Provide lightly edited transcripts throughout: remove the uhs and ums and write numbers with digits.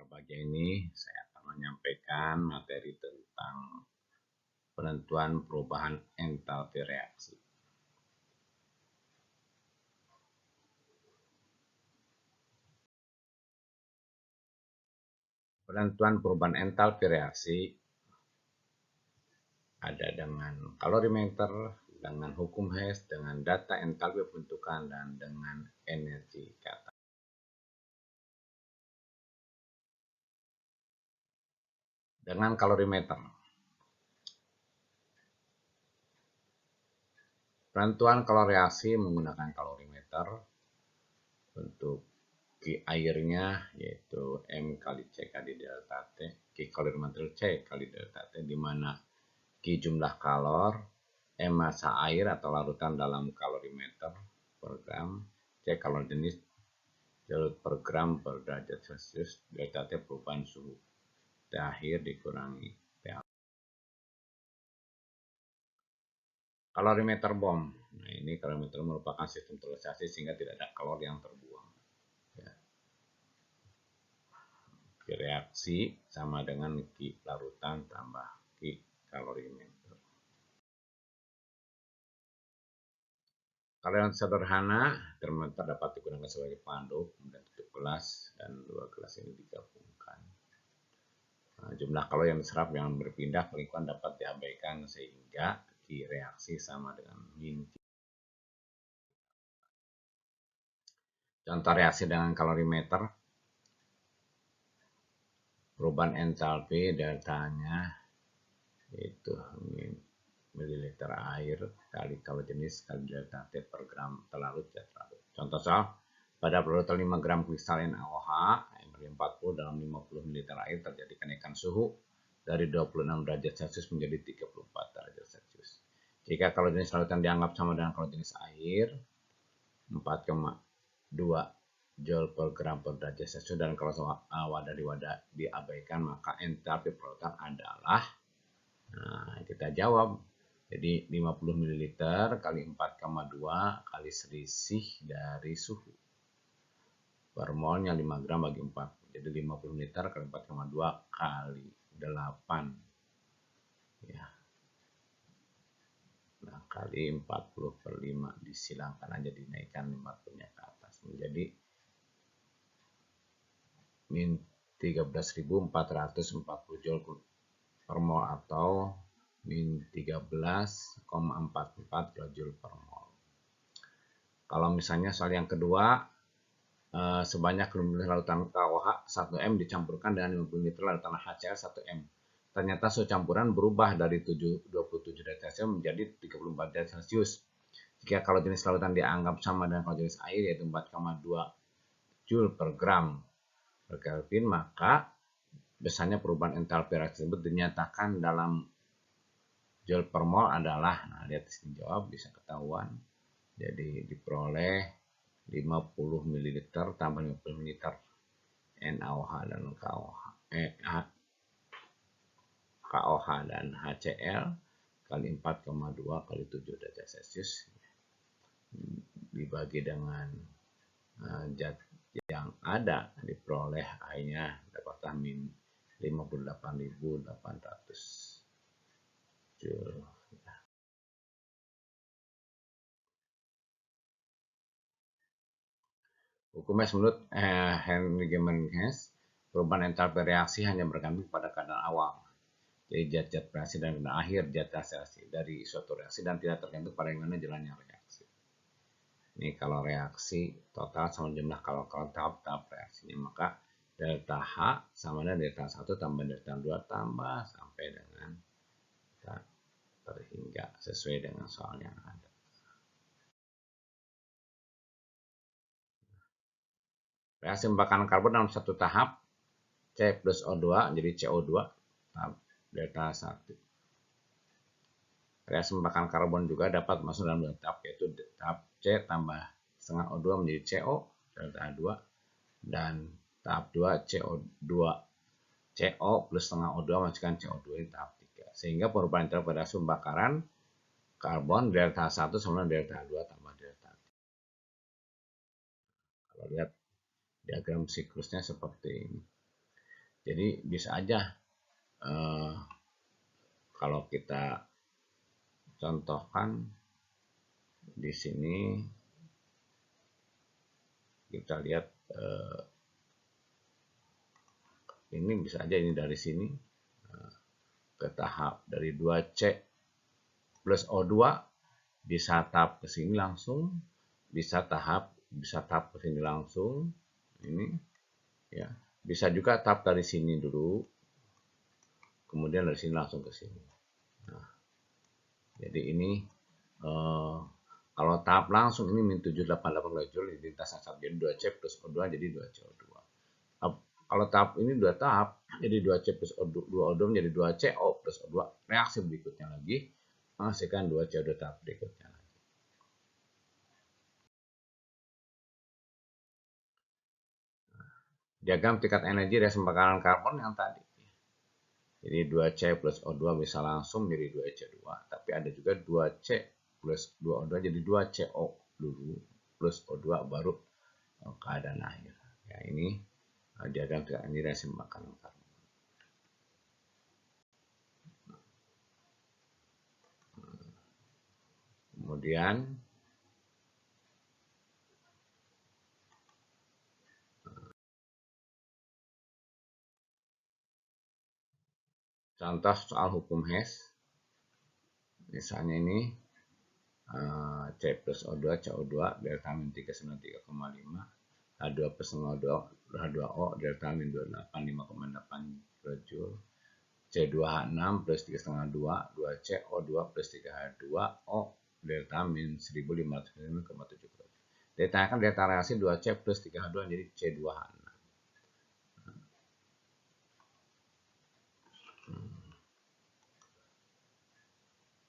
bagian ini saya akan menyampaikan materi tentang penentuan perubahan entalpi reaksi. Penentuan perubahan entalpi reaksi ada dengan kalorimeter, dengan hukum Hess, dengan data entalpi pembentukan, dan dengan energi kata. Dengan kalorimeter. Penentuan kalori reaksi menggunakan kalorimeter untuk Q airnya yaitu M kali C kali delta T, Q kalorimeter C kali delta T, di mana Q jumlah kalor, M massa air atau larutan dalam kalorimeter per gram, C kalor jenis joule per gram per derajat Celcius, delta T perubahan suhu akhir dikurangi pH. Kalorimeter bom. Nah, ini kalorimeter merupakan sistem sterilisasi sehingga tidak ada kalor yang terbuang. Ya. Reaksi sama dengan Q larutan tambah Q kalorimeter. Kalau yang sederhana, termometer dapat digunakan sebagai pandu, kemudian tutup gelas dan dua gelas ini digabungkan. Nah, jumlah kalori yang diserap yang berpindah ke lingkungan dapat diabaikan sehingga Q reaksi sama dengan min. Contoh reaksi dengan kalorimeter, perubahan entalpi deltanya itu mililiter air kali kalor jenis kali delta T per gram terlarut zat larut. Contoh soal, pada pelarutan 5 gram kristalin NaOH M40 dalam 50 ml air terjadi kenaikan suhu dari 26 derajat Celcius menjadi 34 derajat Celcius. Jika kalor jenis larutan dianggap sama dengan kalor jenis air 4,2 joule per gram per derajat Celcius dan kalau wadah di wadah diabaikan, maka entalpi pelarutan adalah, nah kita jawab, jadi 50 ml kali 4,2 kali selisih dari suhu per molnya 5 gram bagi 4, jadi 50 ml kali 4,2 kali 8 ya. Nah, kali 40 per 5 disilangkan aja, dinaikkan 50-nya ke atas menjadi min 13.440 joule per mol atau min 13,44 kJ per mol. Kalau misalnya soal yang kedua, sebanyak 5 ml larutan KOH 1M dicampurkan dengan 50 ml larutan HCl 1M. Ternyata suhu campuran berubah dari 27 derajat Celcius menjadi 34 derajat Celcius. Jika kalau jenis larutan dianggap sama dengan kalau jenis air yaitu 4,2 joule per gram per Kelvin, maka besarnya perubahan entalpi reaksi tersebut dinyatakan dalam joule per mol adalah, nah lihat di sini jawab bisa ketahuan. Jadi diperoleh 50 ml tambah 50 ml NaOH dan KOH dan HCl kali 4,2 kali 7 derajat Celcius dibagi dengan zat yang ada, diperoleh I-nya dapatlah min 58.800 joule. Hukum Hess menurut Henry Gemerling Hess, perubahan entalpi reaksi hanya bergantung pada keadaan awal. Jadi zat-zat reaksi dan keadaan akhir zat reaksi dari suatu reaksi dan tidak tergantung pada yang mana jalannya reaksi. Ini kalau reaksi total sama jumlah kalor tahap reaksinya, maka delta H sama dengan delta 1 tambah delta 2 tambah sampai dengan terhingga sesuai dengan soal yang ada. Reaksi membakar karbon dalam satu tahap C plus O2 jadi CO2 tahap delta 1. Reaksi membakar karbon juga dapat masuk dalam dua tahap, yaitu tahap C tambah setengah O2 menjadi CO delta 2 dan tahap 2 CO plus setengah O2 masukkan CO2 di tahap 3. Sehingga perubahan entalpi reaksi pembakaran karbon delta 1 sama dengan delta 2 tambah delta 3. Kalau lihat diagram siklusnya seperti ini. Jadi bisa aja kalau kita contohkan di sini, kita lihat ini bisa aja ini dari sini ke tahap dari 2C plus O2 bisa tahap ke sini langsung, bisa tahap ke sini langsung ini ya. Bisa juga tahap dari sini dulu, kemudian dari sini langsung ke sini. Nah, jadi ini kalau tahap langsung ini min 788 kilojul di lintasan satu, jadi 2C plus O2 jadi 2C O2. Kalau tahap ini 2 tahap, jadi 2C plus O2 menjadi 2CO plus O2. Reaksi berikutnya lagi menghasilkan 2CO2 tahap berikutnya. Diagram tingkat energi reaksi pembakaran karbon yang tadi. Jadi 2C plus O2 bisa langsung menjadi 2C2. Tapi ada juga 2C plus 2O2 jadi 2CO dulu plus O2 baru keadaan akhir. Ya, ini diagram tingkat energi reaksi pembakaran karbon. Kemudian contoh soal hukum Hess. Misalnya ini C plus O2, CO2, delta min 393,5, H2 plus H2O, delta min 285,8 kilojul, C2H6 plus 3,5 2, 2C O2 plus 3H2O, delta min 1509,7 kilojul. Ditanyakan delta reaksi 2C plus 3H2 jadi C2H6.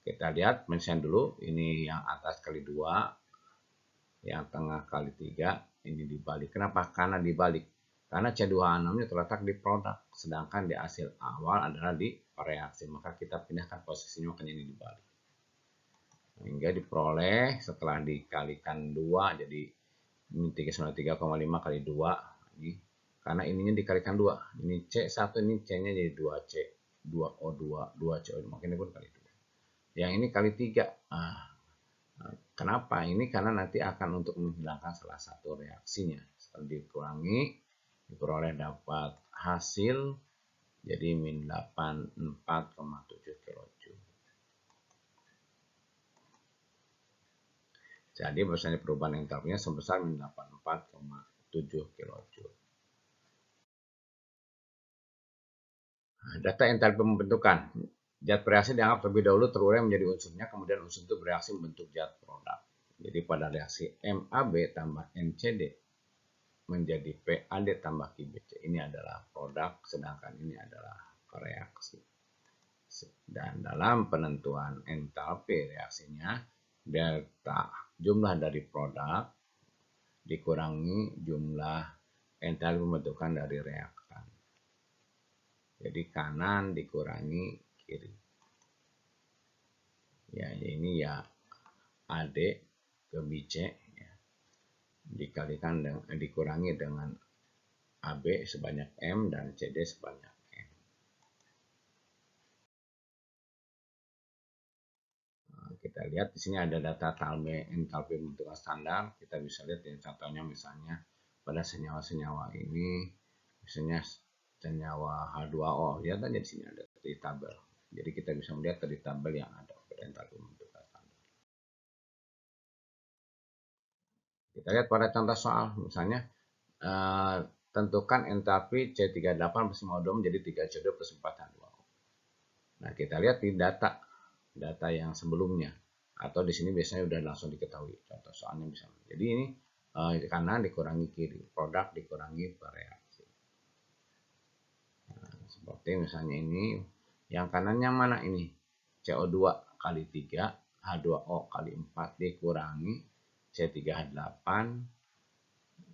Kita lihat mention dulu, ini yang atas kali 2, yang tengah kali 3, ini dibalik. Kenapa? Karena dibalik. Karena C2H6-nya terletak di produk, sedangkan di hasil awal adalah di reaksi. Maka kita pindahkan posisinya, makanya ini dibalik. Hingga diperoleh setelah dikalikan 2, jadi ini 393,5 kali 2. Ini, karena ininya dikalikan 2. Ini C1, ini C-nya jadi 2C. 2O2, 2CO2, makanya ini pun kali 2. Yang ini kali 3. Kenapa? Ini karena nanti akan untuk menghilangkan salah satu reaksinya. Setelah dikurangi, diperoleh dapat hasil jadi min 84,7 kilojul. Jadi bahwasanya perubahan entalpinya sebesar min 84,7 kilojul. Data entalpi pembentukan. Zat bereaksi dianggap terlebih dahulu terurai menjadi unsurnya, kemudian unsur itu bereaksi membentuk zat produk. Jadi pada reaksi MAB tambah NCD menjadi PAD tambah QBC. Ini adalah produk, sedangkan ini adalah reaksi. Dan dalam penentuan entalpi reaksinya, delta jumlah dari produk dikurangi jumlah entalpi pembentukan dari reaktan. Jadi kanan dikurangi kiri. Ya, ini ya AD ke BC ya, dikalikan dengan dikurangi dengan AB sebanyak M dan CD sebanyak M. Nah, kita lihat di sini ada data entalpi pembentukan standar. Kita bisa lihat ini contohnya, misalnya pada senyawa-senyawa ini, misalnya senyawa H2O, lihat aja di sini ada di tabel. Jadi kita bisa melihat dari tabel yang ada pada entalpi pembentukan standar. Kita lihat pada contoh soal, misalnya tentukan entalpi C38 plus 5O2 menjadi 3C2 plus 4H2O. Nah, kita lihat di data yang sebelumnya, atau di sini biasanya udah langsung diketahui contoh soalnya misalnya. Jadi ini kanan dikurangi kiri, produk dikurangi reaksi. Nah, seperti misalnya ini, yang kanannya mana ini? CO2 kali 3, H2O kali 4 dikurangi C3H8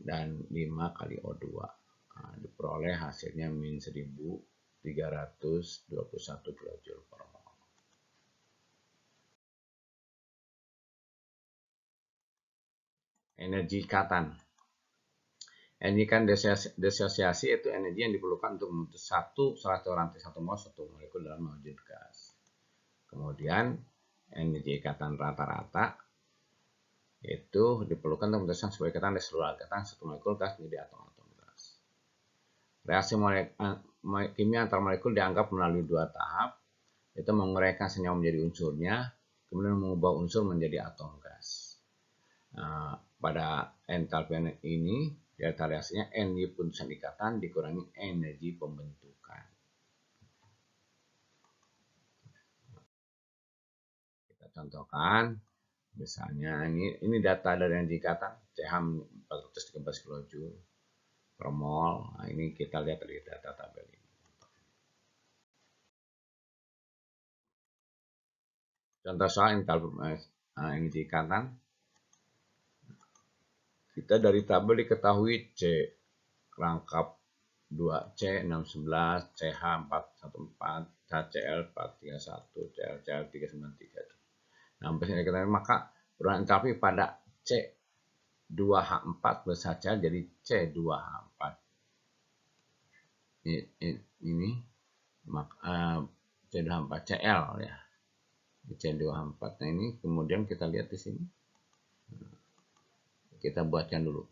dan 5 kali O2. Nah, diperoleh hasilnya min 1321 kilojul per mol. Energi ikatan. Energi kan disosiasi itu energi yang diperlukan untuk membentuk satu rantai satu molekul dalam wujud gas. Kemudian energi ikatan rata-rata itu diperlukan untuk membentuk sebuah ikatan dari seluruh ikatan satu molekul gas menjadi atom-atom gas. Reaksi kimia antar molekul dianggap melalui dua tahap, yaitu menguraikan senyawa menjadi unsurnya, kemudian mengubah unsur menjadi atom gas. Nah, pada entalpi ini, delta reaksinya energi putusan ikatan dikurangi energi pembentukan. Kita contohkan, misalnya ini data dari energi ikatan, CH 413 kJ per mol. Nah, ini kita lihat dari data tabel ini. Contoh soal entalpi energi ikatan, kita dari tabel diketahui C rangkap 2C 611, CH 414, HCl 431, ClCl 393. Nah, maka perubahan entalpi pada C2H4 plus HCl jadi C2H4. Ini C2H4 Cl ya. C2H4. Nah, ini kemudian kita lihat di sini. Kita buatkan dulu.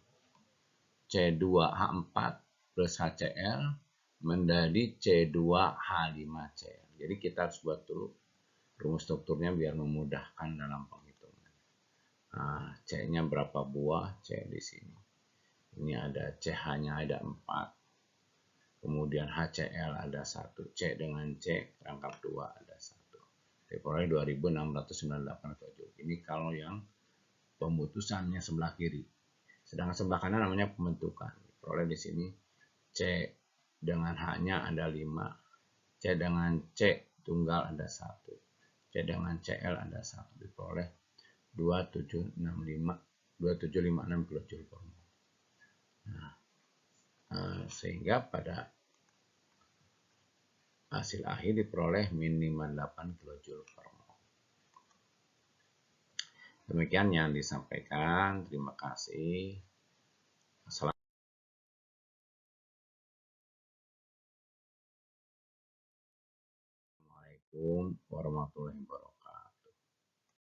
C2H4 plus HCl menjadi C2H5Cl. Jadi kita harus buat dulu rumus strukturnya biar memudahkan dalam penghitungan. Nah, C-nya berapa buah? C di sini. Ini ada CH-nya ada 4. Kemudian HCl ada 1. C dengan C rangkap 2 ada 1. Diperoleh 2698 kJ. Ini kalau yang pemutusannya sebelah kiri. Sedangkan sebelah kanan namanya pembentukan. Diperoleh di sini C dengan H-nya ada 5. C dengan C tunggal ada 1. C dengan Cl ada 1. Diperoleh 2756 kJ per mol. Nah, sehingga pada hasil akhir diperoleh minimal 8 kJ per mol. Demikian yang disampaikan. Terima kasih. Assalamualaikum warahmatullahi wabarakatuh.